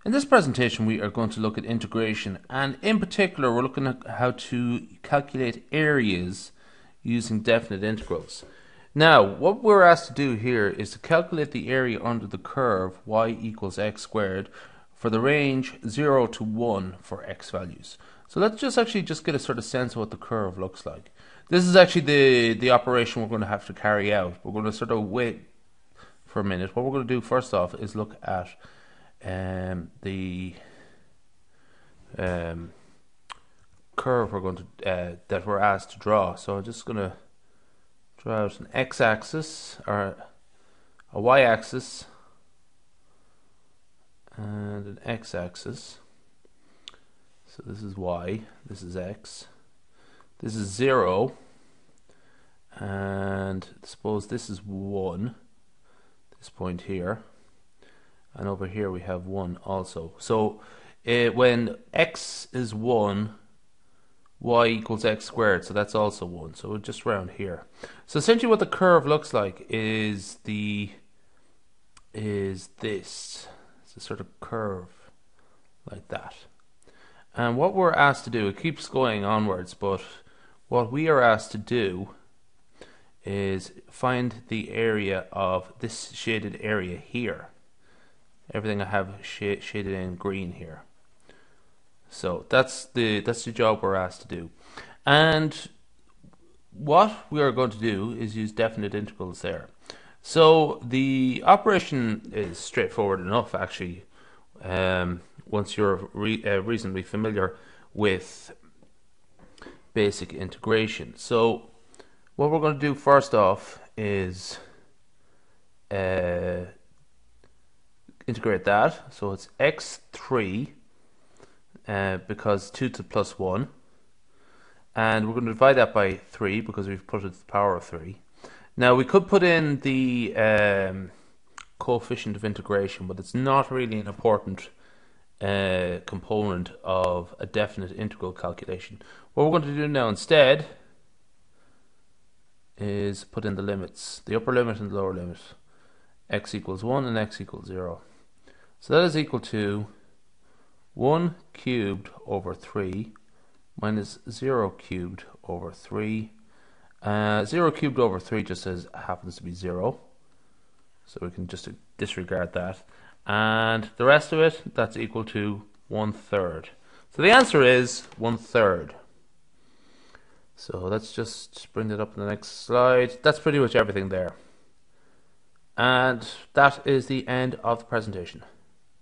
In this presentation we are going to look at integration, and in particular we're looking at how to calculate areas using definite integrals. Now what we're asked to do here is to calculate the area under the curve y equals x squared for the range 0 to 1 for x values. So let's just get a sort of sense of what the curve looks like. This is actually the operation we're going to have to carry out. We're going to sort of wait for a minute. What we're going to do first off is look at the curve we're going to that we're asked to draw. So I'm just going to draw out an x-axis or a y-axis and an x-axis. So this is y, this is x, this is 0, and suppose this is 1, this point here, and over here we have 1 also. So when x is 1, y equals x squared, so that's also 1, so we're just around here. So essentially what the curve looks like is this. It's a sort of curve like that. And what we're asked to do, it keeps going onwards, but what we are asked to do is find the area of this shaded area here. Everything I have shaded in green here. So that's the job we're asked to do. And what we are going to do is use definite integrals there. So the operation is straightforward enough, actually, once you're reasonably familiar with basic integration. So what we're going to do first off is integrate that. So it's x3 because 2 to the plus 1, and we're going to divide that by 3 because we've put it to the power of 3. Now we could put in the coefficient of integration, but it's not really an important component of a definite integral calculation. What we're going to do now instead is put in the limits, the upper limit and the lower limit, x equals 1 and x equals 0. So that is equal to 1 cubed over 3 minus 0 cubed over 3. 0 cubed over 3 just happens to be 0, so we can just disregard that, and the rest of it, that's equal to 1/3. So the answer is 1/3. So let's just bring it up in the next slide. That's pretty much everything there, and that is the end of the presentation.